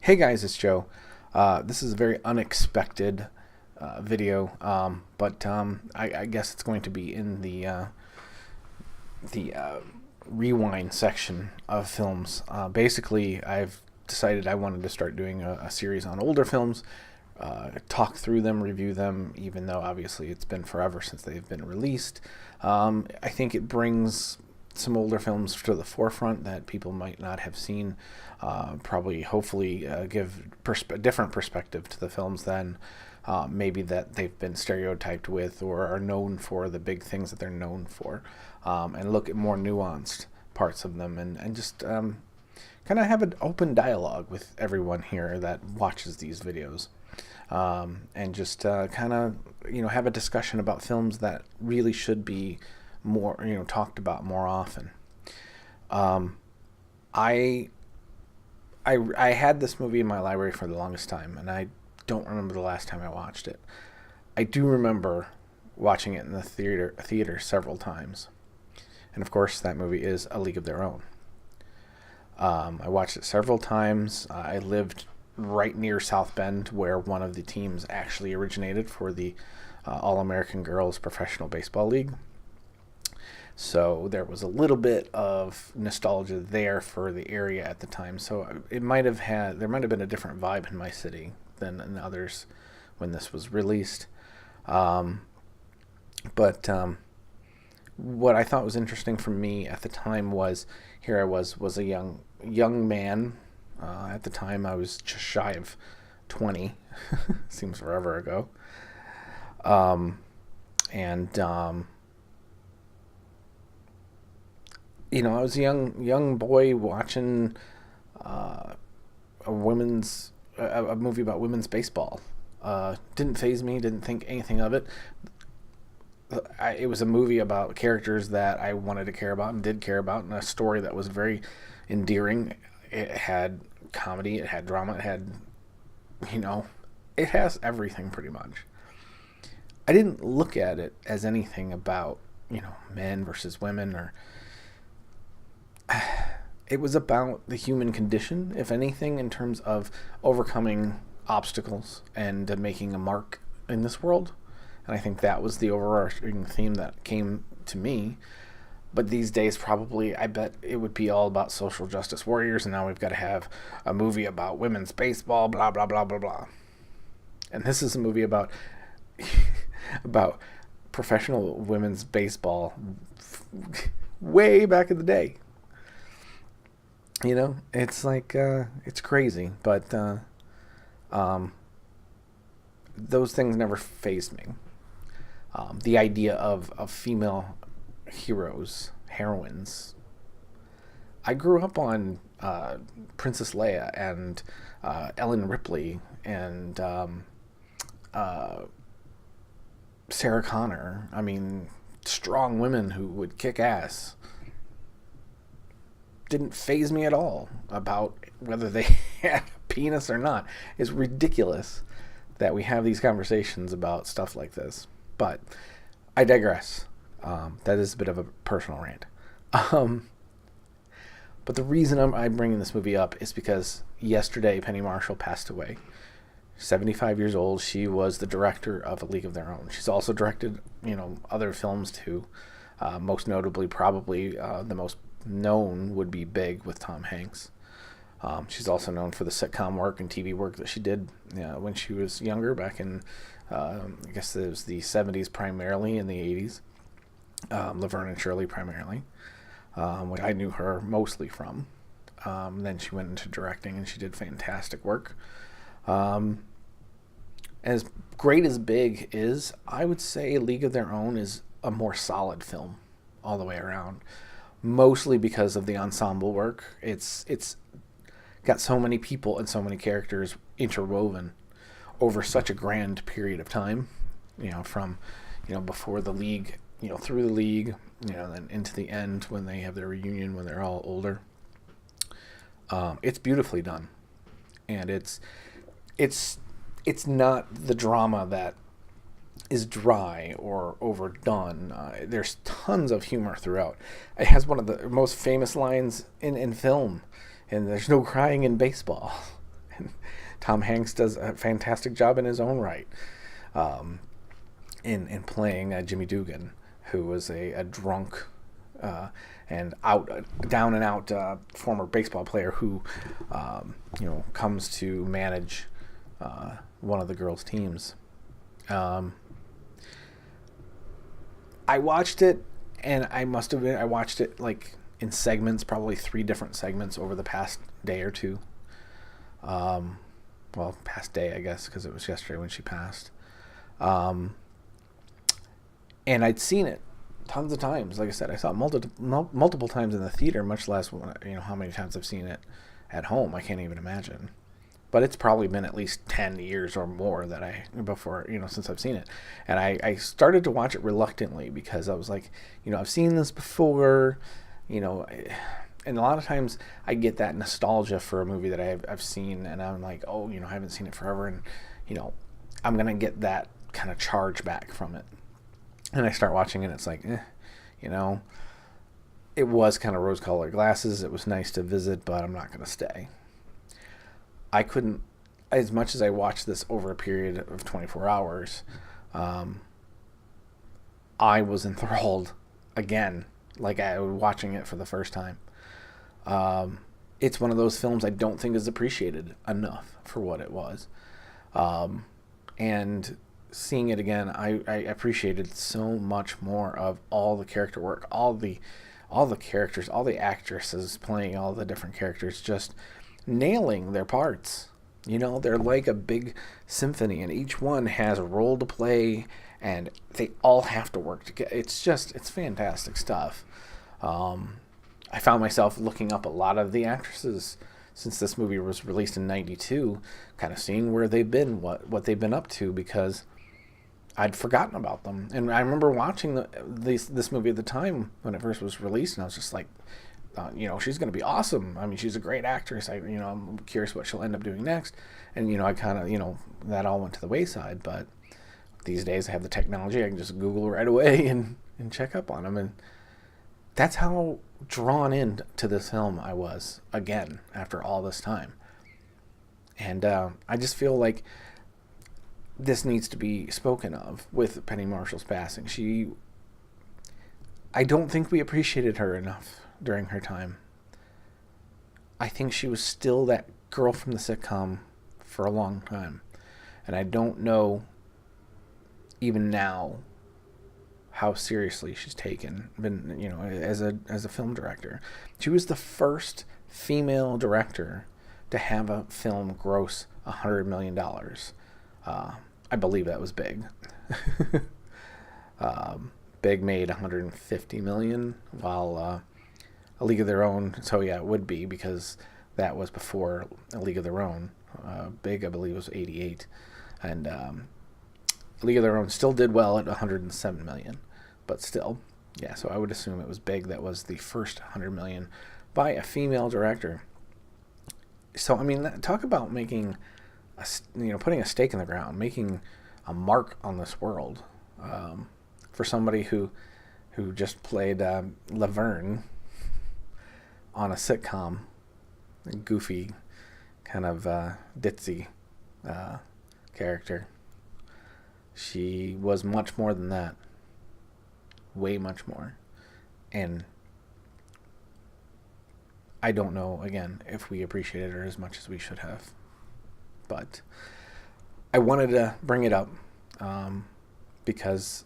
Hey guys, it's Joe. This is a very unexpected video, but I guess it's going to be in the rewind section of films. Basically, I've decided I wanted to start doing a series on older films, talk through them, review them, even though obviously it's been forever since they've been released. I think it brings some older films to the forefront that people might not have seen. Probably, hopefully, give a different perspective to the films than maybe that they've been stereotyped with or are known for the big things that they're known for, and look at more nuanced parts of them and just kind of have an open dialogue with everyone here that watches these videos. And just kind of have a discussion about films that really should be more talked about more often. I I had this movie in my library for the longest time, and I don't remember the last time I watched it. I do remember watching it in the theater several times, and of course that movie is A League of Their Own. I watched it several times. I lived right near South Bend, where one of the teams actually originated for the All-American Girls Professional Baseball League. So there was a little bit of nostalgia there for the area at the time. So there might have been a different vibe in my city than in others when this was released. But what I thought was interesting for me at the time was here I was a young man. At the time I was just shy of 20. Seems forever ago. And I was a young boy watching a movie about women's baseball. Didn't faze me. Didn't think anything of it. It was a movie about characters that I wanted to care about and did care about, and a story that was very endearing. It had comedy. It had drama. It had, it has everything pretty much. I didn't look at it as anything about, men versus women or. It was about the human condition, if anything, in terms of overcoming obstacles and making a mark in this world. And I think that was the overarching theme that came to me. But these days, probably, I bet it would be all about social justice warriors, and now we've got to have a movie about women's baseball, blah, blah, blah, blah, blah. And this is a movie about about professional women's baseball way back in the day. It's like, it's crazy, but those things never fazed me. The idea of female heroines. I grew up on Princess Leia and Ellen Ripley and Sarah Connor. I mean, strong women who would kick ass. Didn't faze me at all about whether they had a penis or not. It's ridiculous that we have these conversations about stuff like this. But I digress. That is a bit of a personal rant. But the reason I'm bringing this movie up is because yesterday Penny Marshall passed away. 75 years old. She was the director of A League of Their Own. She's also directed, other films too. Most notably, probably the most known would be Big with Tom Hanks. She's also known for the sitcom work and TV work that she did when she was younger, back in, I guess it was the 70s primarily, and the 80s. Laverne and Shirley primarily, what I knew her mostly from. Then she went into directing, and she did fantastic work. As great as Big is, I would say League of Their Own is a more solid film all the way around. Mostly because of the ensemble work. It's got so many people and so many characters interwoven over such a grand period of time. From before the league, through the league, then into the end when they have their reunion when they're all older. It's beautifully done, and it's not the drama that is dry or overdone. There's tons of humor throughout. It has one of the most famous lines in film, and there's no crying in baseball. And Tom Hanks does a fantastic job in his own right, in playing Jimmy Dugan, who was a drunk and down and out former baseball player who comes to manage one of the girls' teams. I watched it, and I watched it like in segments, probably 3 different segments over the past day or two. Past day, I guess, because it was yesterday when she passed. And I'd seen it tons of times. Like I said, I saw it multiple times in the theater, much less how many times I've seen it at home. I can't even imagine. But it's probably been at least 10 years or more since I've seen it. And I started to watch it reluctantly because I was like, I've seen this before, and a lot of times I get that nostalgia for a movie that I've seen, and I'm like, I haven't seen it forever, and, I'm going to get that kind of charge back from it. And I start watching it, and it's like, it was kind of rose-colored glasses. It was nice to visit, but I'm not going to stay. I couldn't, as much as I watched this over a period of 24 hours, I was enthralled again, like I was watching it for the first time. It's one of those films I don't think is appreciated enough for what it was. And seeing it again, I appreciated so much more of all the character work, all the characters, all the actresses playing all the different characters, just nailing their parts. They're like a big symphony, and each one has a role to play, and they all have to work together. It's fantastic stuff. I found myself looking up a lot of the actresses since this movie was released in '92, kind of seeing where they've been, what they've been up to, because I'd forgotten about them. And I remember watching this movie at the time when it first was released, and I was just like, she's going to be awesome. I mean, she's a great actress. I'm curious what she'll end up doing next. And, I kind of, that all went to the wayside. But these days I have the technology. I can just Google right away and check up on them. And that's how drawn in to this film I was, again, after all this time. And I just feel like this needs to be spoken of with Penny Marshall's passing. I don't think we appreciated her enough during her time. I think she was still that girl from the sitcom for a long time. And I don't know, even now, how seriously she's been, as a film director. She was the first female director to have a film gross $100 million. I believe that was Big. Big made $150 million, while A League of Their Own, so yeah, it would be, because that was before A League of Their Own. Big, I believe, was 88. And A League of Their Own still did well at $107 million. But still, yeah, so I would assume it was Big that was the first $100 million by a female director. So, I mean, talk about making, putting a stake in the ground, making a mark on this world. For somebody who just played Laverne on a sitcom, a goofy, kind of ditzy character. She was much more than that. Way much more. And I don't know, again, if we appreciated her as much as we should have. But I wanted to bring it up because,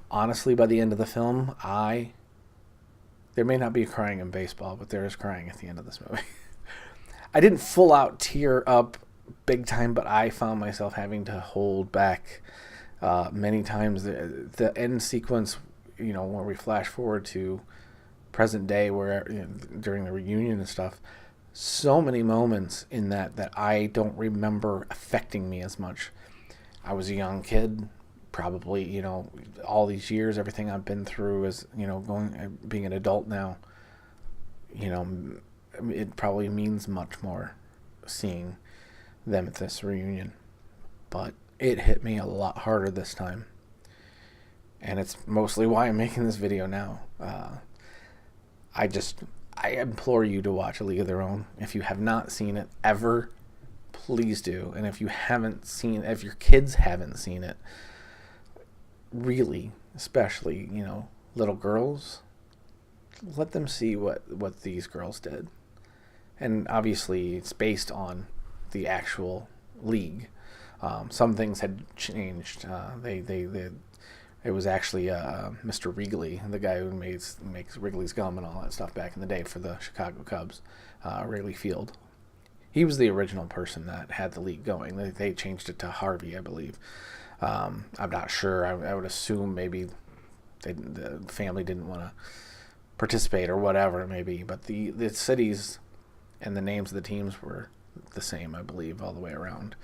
honestly, by the end of the film, there may not be crying in baseball, but there is crying at the end of this movie. I didn't full out tear up big time, but I found myself having to hold back many times. The end sequence, where we flash forward to present day, where during the reunion and stuff, so many moments in that I don't remember affecting me as much. I was a young kid, probably, all these years, everything I've been through is, being an adult now, it probably means much more seeing them at this reunion. But it hit me a lot harder this time. And it's mostly why I'm making this video now. I implore you to watch A League of Their Own. If you have not seen it ever, please do. And if if your kids haven't seen it, really, especially, little girls, let them see what these girls did. And obviously, it's based on the actual league. Some things had changed. It was actually Mr. Wrigley, the guy who makes Wrigley's gum and all that stuff back in the day for the Chicago Cubs, Wrigley Field. He was the original person that had the league going. They changed it to Harvey, I believe. I'm not sure. I would assume maybe the family didn't want to participate or whatever it may be. But the cities and the names of the teams were the same, I believe, all the way around.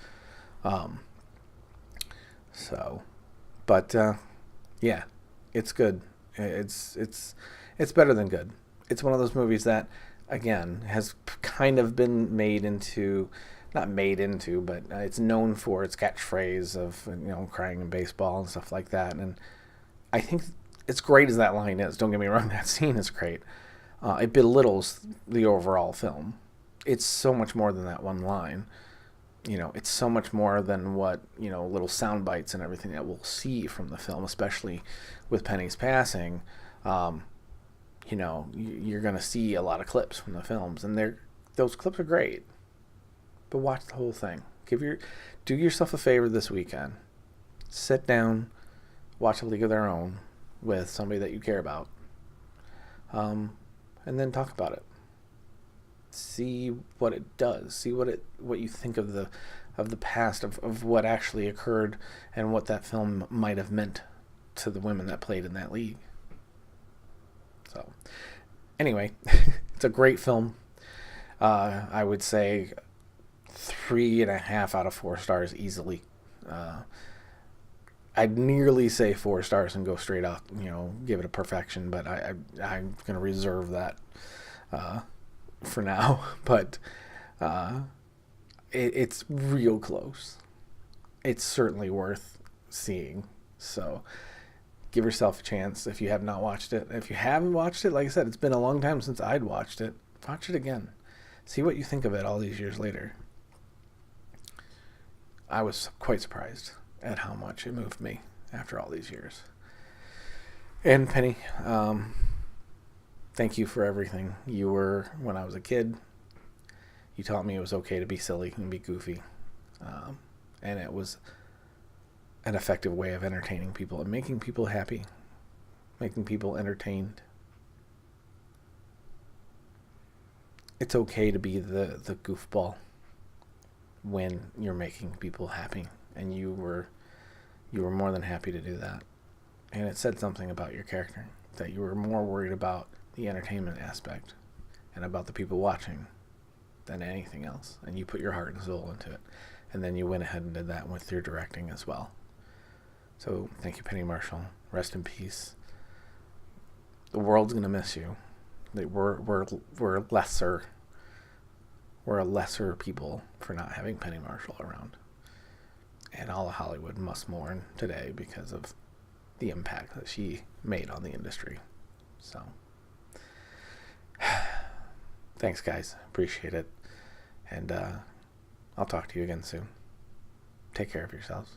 Yeah, it's good. It's better than good. It's one of those movies that, again, has kind of been not made into, but it's known for its catchphrase of, crying in baseball and stuff like that. And I think as great as that line is, don't get me wrong, that scene is great. It belittles the overall film. It's so much more than that one line. It's so much more than what, little sound bites and everything that we'll see from the film, especially with Penny's passing. You're going to see a lot of clips from the films, and those clips are great. But watch the whole thing. Do yourself a favor this weekend. Sit down, watch A League of Their Own with somebody that you care about, and then talk about it. See what it does. See what you think of the past of what actually occurred and what that film might have meant to the women that played in that league. So, anyway, it's a great film. I would say 3.5 out of 4 stars easily. I'd nearly say 4 stars and go straight up, give it a perfection, but I'm going to reserve that for now. But it's real close. It's certainly worth seeing. So give yourself a chance if you have not watched it. If you haven't watched it, like I said, it's been a long time since I'd watched it. Watch it again. See what you think of it all these years later. I was quite surprised at how much it moved me after all these years. And Penny, thank you for everything. You were, when I was a kid, you taught me it was okay to be silly and be goofy. And it was an effective way of entertaining people and making people happy, making people entertained. It's okay to be the goofball when you're making people happy, and you were more than happy to do that. And it said something about your character, that you were more worried about the entertainment aspect and about the people watching than anything else, and you put your heart and soul into it, and then you went ahead and did that with your directing as well. So thank you, Penny Marshall. Rest in peace. The world's gonna miss you. We're a lesser people for not having Penny Marshall around. And all of Hollywood must mourn today because of the impact that she made on the industry. So, thanks, guys. Appreciate it. And I'll talk to you again soon. Take care of yourselves.